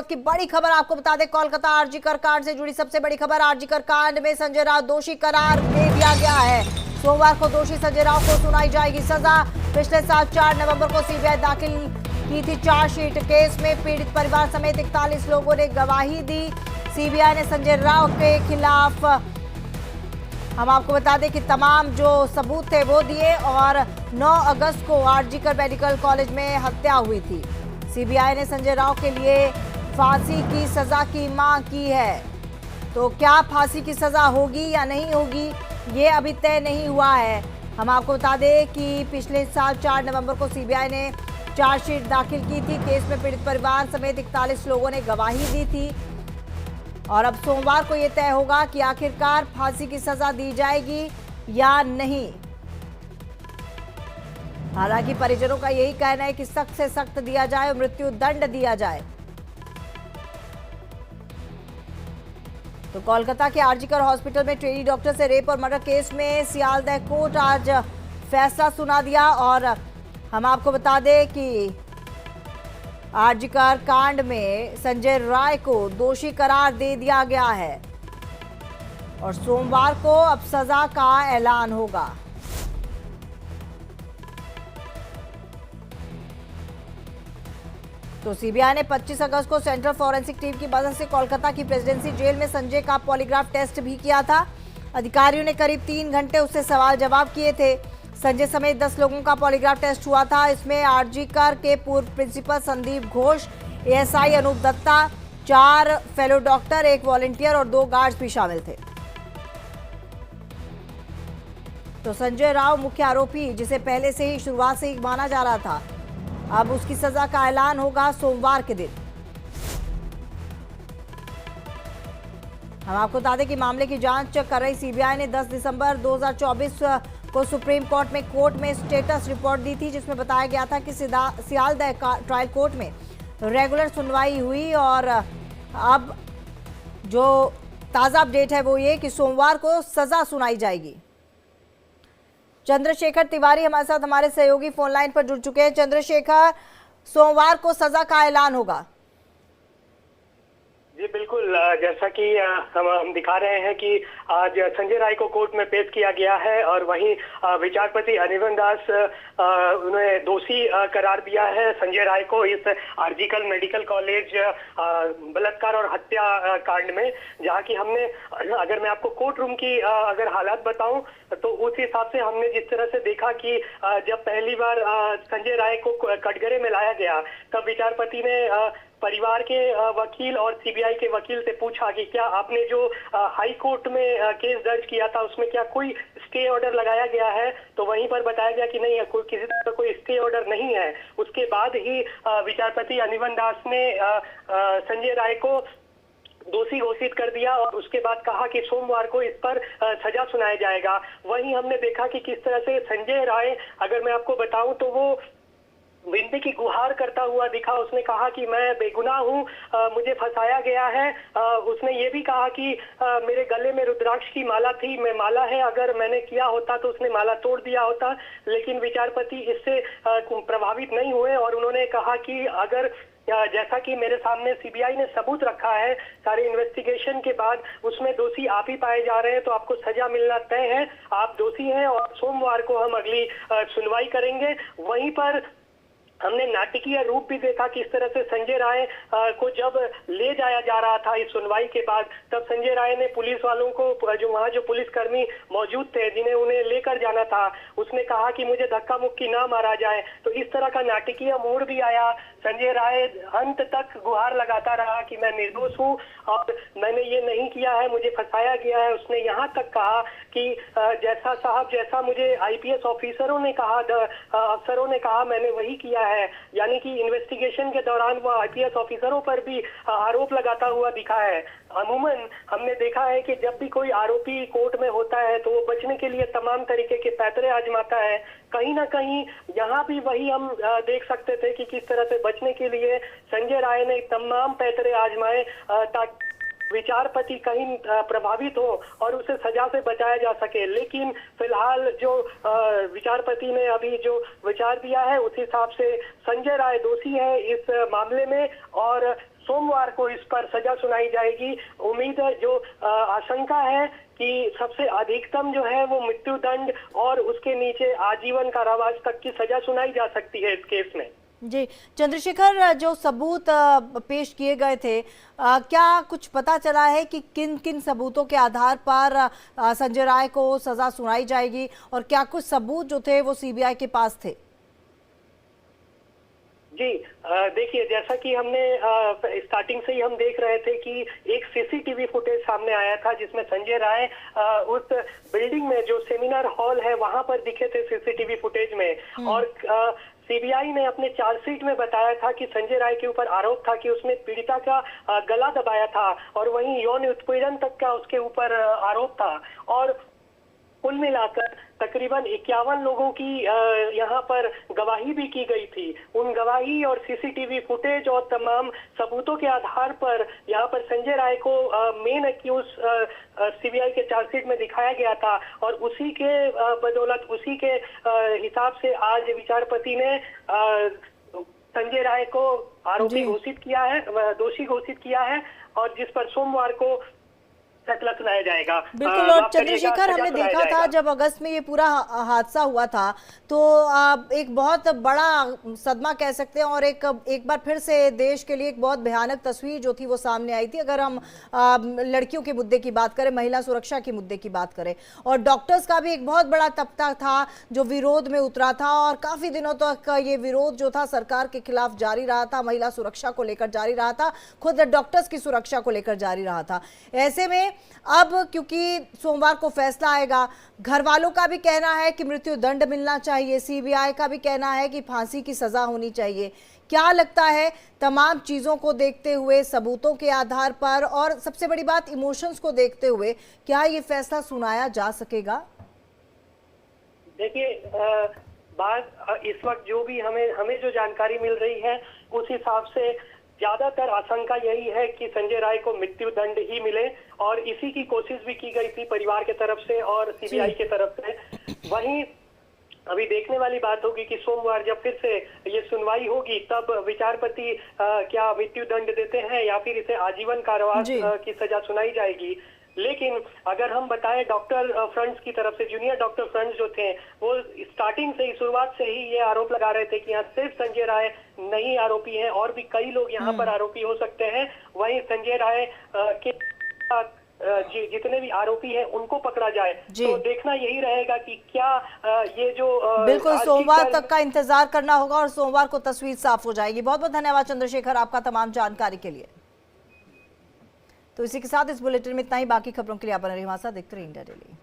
की बड़ी खबर आपको बता दें, कोलकाता आरजीकर कांड से जुड़ी सबसे बड़ी खबर। आरजीकर कांड में संजय राउत दोषी करार दे दिया गया है। सोमवार को दोषी संजय राउत को सुनाई जाएगी सजा। पिछले साल 4 नवंबर को सीबीआई दाखिल की थी चार्जशीट। केस में पीड़ित परिवार समेत 41 लोगों ने गवाही दी। सीबीआई ने संजय राउत के खिलाफ, हम आपको बता दें कि तमाम जो सबूत थे वो दिए और 9 अगस्त को आरजीकर मेडिकल कॉलेज में हत्या हुई थी। सीबीआई ने संजय राउत के लिए फांसी की सजा की मांग की है। तो क्या फांसी की सजा होगी या नहीं होगी, ये अभी तय नहीं हुआ है। हम आपको बता दें कि पिछले साल 4 नवंबर को सीबीआई ने चार्जशीट दाखिल की थी। केस में पीड़ित परिवार समेत 41 लोगों ने गवाही दी थी और अब सोमवार को यह तय होगा कि आखिरकार फांसी की सजा दी जाएगी या नहीं। हालांकि परिजनों का यही कहना है कि सख्त से सख्त दिया जाए और मृत्यु दंड दिया जाए। तो कोलकाता के आरजीकर हॉस्पिटल में ट्रेनी डॉक्टर से रेप और मर्डर केस में सियालदह कोर्ट आज फैसला सुना दिया और हम आपको बता दें कि आरजीकर कांड में संजय राउत को दोषी करार दे दिया गया है और सोमवार को अब सजा का ऐलान होगा। तो सीबीआई ने 25 अगस्त को सेंट्रल फॉरेंसिक टीम की मदद से कोलकाता की प्रेसिडेंसी जेल में संजय का पॉलीग्राफ टेस्ट भी किया था। अधिकारियों ने करीब 3 घंटे उससे सवाल जवाब किए थे। संजय समेत 10 लोगों का पॉलीग्राफ टेस्ट हुआ था। इसमें आरजीकर के पूर्व principal Sandip Ghosh, ASI Anup Dutta, 4 fellow doctor, 1 volunteer और 2 गार्ड्स भी शामिल थे। तो संजय राउत मुख्य आरोपी, जिसे पहले से ही शुरुआत से ही माना जा रहा था, अब उसकी सजा का ऐलान होगा सोमवार के दिन। हम आपको बता दें कि मामले की जांच कर रही सीबीआई ने 10 दिसंबर 2024 को सुप्रीम कोर्ट में स्टेटस रिपोर्ट दी थी, जिसमें बताया गया था कि सियालदह ट्रायल कोर्ट में रेगुलर सुनवाई हुई और अब जो ताज़ा अपडेट है वो ये कि सोमवार को सजा सुनाई जाएगी। चंद्रशेखर तिवारी हमारे साथ, हमारे सहयोगी, फोन लाइन पर जुड़ चुके हैं। चंद्रशेखर, सोमवार को सजा का ऐलान होगा। जी बिल्कुल, जैसा कि हम दिखा रहे हैं कि आज संजय राउत को कोर्ट में पेश किया गया है और वहीं विचारपति अनिवन दास उन्होंने दोषी करार दिया है संजय राउत को इस आरजीकर मेडिकल कॉलेज बलात्कार और हत्या कांड में, जहां की हमने, अगर मैं आपको कोर्ट रूम की अगर हालात बताऊं तो उस हिसाब से हमने जिस तरह से देखा कि जब पहली बार संजय राउत को कटघरे में लाया गया तब विचारपति ने परिवार के वकील और सीबीआई के वकील से पूछा कि क्या आपने जो हाई कोर्ट में केस दर्ज किया था उसमें क्या कोई स्टे ऑर्डर लगाया गया है, तो वहीं पर बताया गया कि नहीं, किसी तरह का कोई स्टे ऑर्डर नहीं है। उसके बाद ही विचारपति अनिवन दास ने संजय राउत को दोषी घोषित कर दिया और उसके बाद कहा कि सोमवार को इस पर सजा सुनाया जाएगा। वहीं हमने देखा कि किस तरह से संजय राउत, अगर मैं आपको बताऊं तो वो विनती की गुहार करता हुआ दिखा। उसने कहा कि मैं बेगुनाह हूँ, मुझे फंसाया गया है। उसने ये भी कहा कि मेरे गले में रुद्राक्ष की माला थी, मैं माला है, अगर मैंने किया होता तो उसने माला तोड़ दिया होता। लेकिन विचारपति इससे प्रभावित नहीं हुए और उन्होंने कहा कि अगर जैसा कि मेरे सामने सीबीआई ने सबूत रखा है सारे इन्वेस्टिगेशन के बाद, उसमें दोषी आप ही पाए जा रहे हैं तो आपको सजा मिलना तय है, आप दोषी हैं और सोमवार को हम अगली सुनवाई करेंगे। वहीं पर हमने नाटकीय रूप भी देखा कि इस तरह से संजय राउत को जब ले जाया जा रहा था इस सुनवाई के बाद, तब संजय राउत ने पुलिस वालों को, जो वहां जो पुलिसकर्मी मौजूद थे जिन्हें उन्हें लेकर जाना था, उसने कहा कि मुझे धक्का मुक्की ना मारा जाए। तो इस तरह का नाटकीय मोड़ भी आया। संजय राउत अंत तक गुहार लगाता रहा कि मैं निर्दोष हूँ और मैंने ये नहीं किया है, मुझे फंसाया गया है। उसने यहाँ तक कहा कि जैसा मुझे आईपीएस ऑफिसरों ने कहा, अफसरों ने कहा, मैंने वही किया है। यानी कि इन्वेस्टिगेशन के दौरान वो आईपीएस ऑफिसरों पर भी आरोप लगाता हुआ दिखा है। अमूमन हमने देखा है कि जब भी कोई आरोपी कोर्ट में होता है तो वो बचने के लिए तमाम तरीके के पैतरे आजमाता है। कहीं ना कहीं यहाँ भी वही हम देख सकते थे कि किस तरह से बचने के लिए संजय राउत ने तमाम पैतरे आजमाए ताकि विचारपति कहीं प्रभावित हो और उसे सजा से बचाया जा सके। लेकिन फिलहाल जो विचारपति ने अभी जो विचार दिया है उस हिसाब से संजय राउत दोषी है इस मामले में और सोमवार को इस पर सजा सुनाई जाएगी। उम्मीद है, जो आशंका है कि सबसे अधिकतम जो है वो मृत्युदंड और उसके नीचे आजीवन कारावास तक की सजा सुनाई जा सकती है इस केस में। जी चंद्रशेखर, जो सबूत पेश किए गए थे, क्या कुछ पता चला है कि किन किन सबूतों के आधार पर संजय राय को सजा सुनाई जाएगी, और क्या कुछ सबूत जो थे वो सीबीआई के पास थे? जी देखिए, जैसा कि हमने स्टार्टिंग से ही हम देख रहे थे कि एक सीसीटीवी फुटेज सामने आया था जिसमें संजय राय उस बिल्डिंग में, जो सेमिनार हॉल है, वहां पर दिखे थे सीसीटीवी फुटेज में। और सीबीआई ने अपने चार्जशीट में बताया था कि संजय राय के ऊपर आरोप था कि उसने पीड़िता का गला दबाया था और वहीं यौन उत्पीड़न तक का उसके ऊपर आरोप था। और कुल मिलाकर तकरीबन 51 लोगों की यहाँ पर गवाही भी की गई थी। उन गवाही और सीसीटीवी फुटेज और तमाम सबूतों के आधार पर यहाँ पर संजय राय को मेन एक्यूज सीबीआई के चार्जशीट में दिखाया गया था, और उसी के बदौलत, उसी के हिसाब से आज विचारपति ने संजय राय को आरोपी घोषित किया है, दोषी घोषित किया है, और जिस पर सोमवार को फैसला सुनाया जाएगा। बिल्कुल। और चंद्रशेखर, हमने देखा था जब अगस्त में ये पूरा हादसा हुआ था तो एक बहुत बड़ा सदमा कह सकते हैं, और एक बार फिर से देश के लिए एक बहुत भयानक तस्वीर जो थी वो सामने आई थी। अगर हम लड़कियों के मुद्दे की बात करें, महिला सुरक्षा के मुद्दे की बात करें, और डॉक्टर्स का भी एक बहुत बड़ा तबका था जो विरोध में उतरा था, और काफी दिनों तक ये विरोध जो था सरकार के खिलाफ जारी रहा था, महिला सुरक्षा को लेकर जारी रहा था, खुद डॉक्टर्स की सुरक्षा को लेकर जारी रहा था। ऐसे में अब क्योंकि सोमवार को फैसला आएगा, घर वालों का भी कहना है कि मृत्यु दंड मिलना चाहिए, सीबीआई का भी कहना है कि फांसी की सजा होनी चाहिए। क्या लगता है, तमाम चीजों को देखते हुए, सबूतों के आधार पर, और सबसे बड़ी बात इमोशंस को देखते हुए, क्या ये फैसला सुनाया जा सकेगा? देखिए, बात इस वक्त जो भी हमें जो जानकारी मिल रही है उस हिसाब से ज्यादातर आशंका यही है कि संजय राय को मृत्यु दंड ही मिले, और इसी की कोशिश भी की गई थी परिवार के तरफ से और सीबीआई के तरफ से। वहीं अभी देखने वाली बात होगी कि सोमवार जब फिर से ये सुनवाई होगी तब विचारपति क्या मृत्यु दंड देते हैं या फिर इसे आजीवन कारावास की सजा सुनाई जाएगी। लेकिन अगर हम बताएं, डॉक्टर फ्रंट्स की तरफ से, जूनियर डॉक्टर फ्रंट्स जो थे, वो स्टार्टिंग से ही, शुरुआत से ही ये आरोप लगा रहे थे कि यहाँ सिर्फ संजय राय नहीं आरोपी हैं, और भी कई लोग यहाँ पर आरोपी हो सकते हैं। वहीं संजय राय के जितने भी आरोपी हैं उनको पकड़ा जाए, तो देखना यही रहेगा कि क्या ये जो बिल्कुल सोमवार तक का इंतजार करना होगा, और सोमवार को तस्वीर साफ हो जाएगी। बहुत बहुत धन्यवाद चंद्रशेखर आपका तमाम जानकारी के लिए। तो इसी के साथ इस बुलेटिन में इतना ही। बाकी खबरों के लिए आप बने रहिए हमारे साथ, देखते रहिए इंडिया डेली।